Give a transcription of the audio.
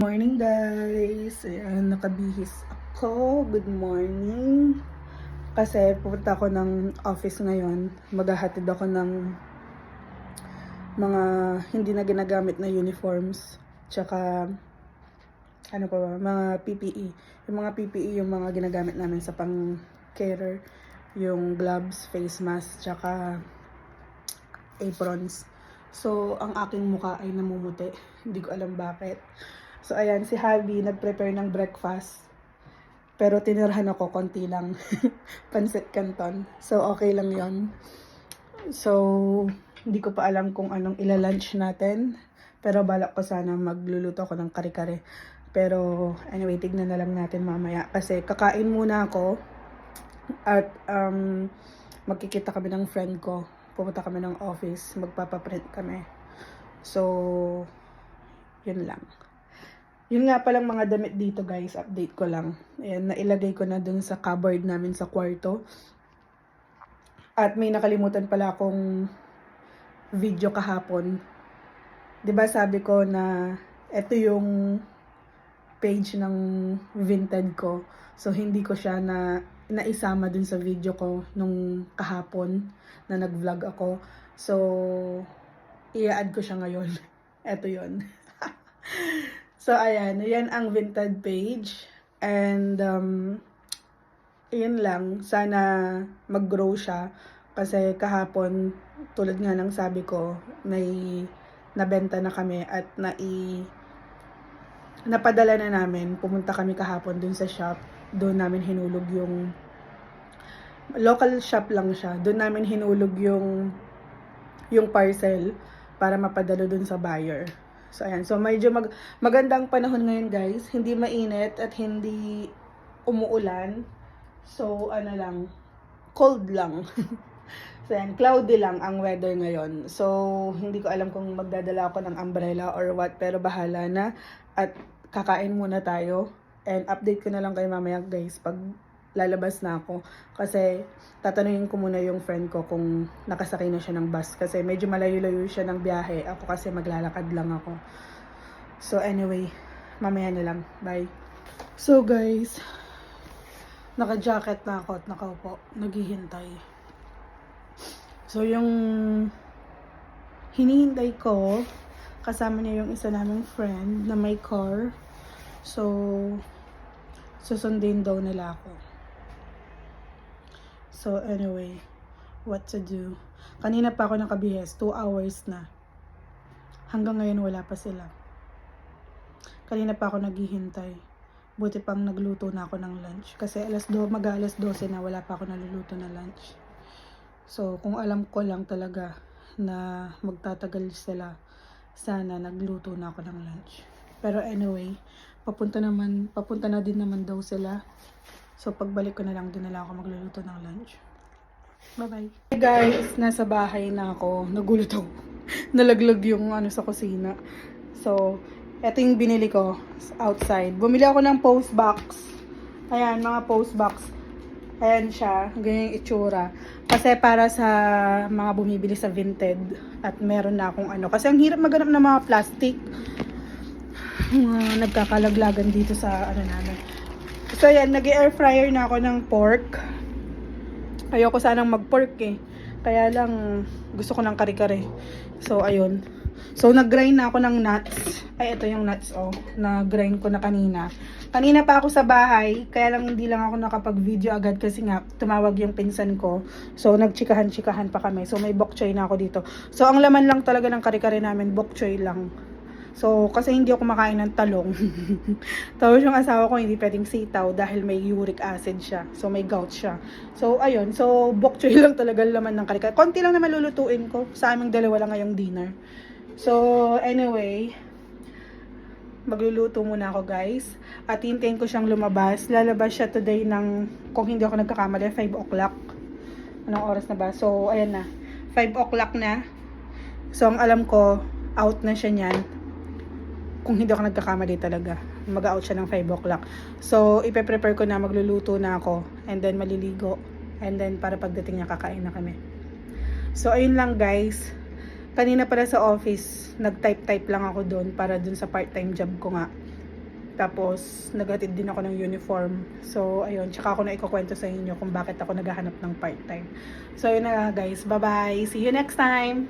Morning guys! Ayan, nakabihis ako. Good morning. Kasi pupunta ako ng office ngayon. Maghahatid ako ng mga hindi na ginagamit na uniforms. Tsaka, ano pa ba, mga PPE. Yung mga PPE yung mga ginagamit namin sa pang-carer. Yung gloves, face mask, tsaka aprons. So, ang aking mukha ay namumuti. Hindi ko alam bakit. So, ayan, si Javi nag-prepare ng breakfast. Pero tinirhan ako, konti lang. Pancit canton. So, okay lang yon. So, hindi ko pa alam kung anong ila-lunch natin. Pero balak ko sana magluluto ako ng kare-kare. Pero, anyway, tignan na lang natin mamaya. Kasi kakain muna ako. At, magkikita kami ng friend ko. Pupunta kami ng office. Magpapaprint kami. So, yun lang. Yun nga palang mga damit dito guys, update ko lang. Ayan, nailagay ko na dun sa cupboard namin sa kwarto. At may nakalimutan pala akong video kahapon. 'Di ba sabi ko na ito yung page ng Vinted ko. So hindi ko siya naisama dun sa video ko nung kahapon na nag-vlog ako. So i-add ko siya ngayon. Ito yun. So, ayan. Yan ang Vinted page. And, yun lang. Sana mag-grow siya. Kasi kahapon, tulad nga ng sabi ko, nabenta na kami at napadala na namin. Pumunta kami kahapon dun sa shop. Doon namin hinulog yung local shop lang siya. Doon namin hinulog yung parcel para mapadalo dun sa buyer. So, ayan. So, medyo magandang panahon ngayon, guys. Hindi mainit at hindi umuulan. So, ano lang, cold lang. So, ayan, cloudy lang ang weather ngayon. So, hindi ko alam kung magdadala ako ng umbrella or what, pero bahala na. At kakain muna tayo. And update ko na lang kayo mamaya, guys, pag lalabas na ako. Kasi, tatanungin ko muna yung friend ko kung nakasakay na siya ng bus. Kasi medyo malayo-layo siya ng biyahe. Ako kasi maglalakad lang ako. So, anyway, mamaya na lang. Bye. So, guys, naka-jacket na ako at nakaupo. Naghihintay. So, yung hinihintay ko, kasama niya yung isa naming friend na may car. So, susundin daw nila ako. So, anyway, what to do? Kanina pa ako nakabihis, 2 hours na. Hanggang ngayon wala pa sila. Kanina pa ako naghihintay. Buti pang nagluto na ako ng lunch. Kasi mag-alas 12 na, wala pa ako naluluto na lunch. So, kung alam ko lang talaga na magtatagal sila, sana nagluto na ako ng lunch. Pero anyway, papunta na din naman daw sila. So, pagbalik ko na lang, din na lang ako magluluto ng lunch. Bye-bye. Hey guys, nasa bahay na ako. Nagulat ako. Nalaglag yung sa kusina. So, eto yung binili ko outside. Bumili ako ng post box. Ayan, mga post box. Ayan siya. Ganyan yung itsura. Kasi para sa mga bumibili sa Vinted. At meron na akong Kasi ang hirap maghanap ng mga plastic. Nagkakalaglagan dito sa namin. So, yan, nag-air fryer na ako ng pork. Ayoko sanang mag-pork Kaya lang, gusto ko ng kare-kare. So, ayun. So, nag-grind na ako ng nuts. Ay, ito yung nuts, Na-grind ko na kanina. Kanina pa ako sa bahay, kaya lang hindi lang ako nakapag-video agad kasi nga, tumawag yung pinsan ko. So, nagchikahan-chikahan pa kami. So, may bok choy na ako dito. So, ang laman lang talaga ng kare-kare namin, bok choy lang. So, kasi hindi ako kumakain ng talong. Tapos yung asawa ko hindi pwedeng sitaw dahil may uric acid siya. So, may gout siya. So, ayun. So, bok choy lang talaga laman ng kare-kare. Konti lang naman lulutuin ko. Sa aming dalawa lang ngayong dinner. So, anyway, magluluto muna ako, guys. At hintayin ko siyang lumabas. Lalabas siya today kung hindi ako nagkakamali, 5 o'clock. Anong oras na ba? So, ayan na. 5 o'clock na. So, ang alam ko, out na siya niyan. Kung hindi ako nagkakamali talaga. Mag-out siya ng 5 o'clock. So, ipe-prepare ko na, magluluto na ako. And then, maliligo. And then, para pagdating niya, kakain na kami. So, ayun lang, guys. Kanina pala sa office, nag-type-type lang ako doon para doon sa part-time job ko nga. Tapos, naghatid din ako ng uniform. So, ayun. Tsaka ako na ikukwento sa inyo kung bakit ako naghahanap ng part-time. So, yun na nga guys. Bye-bye. See you next time.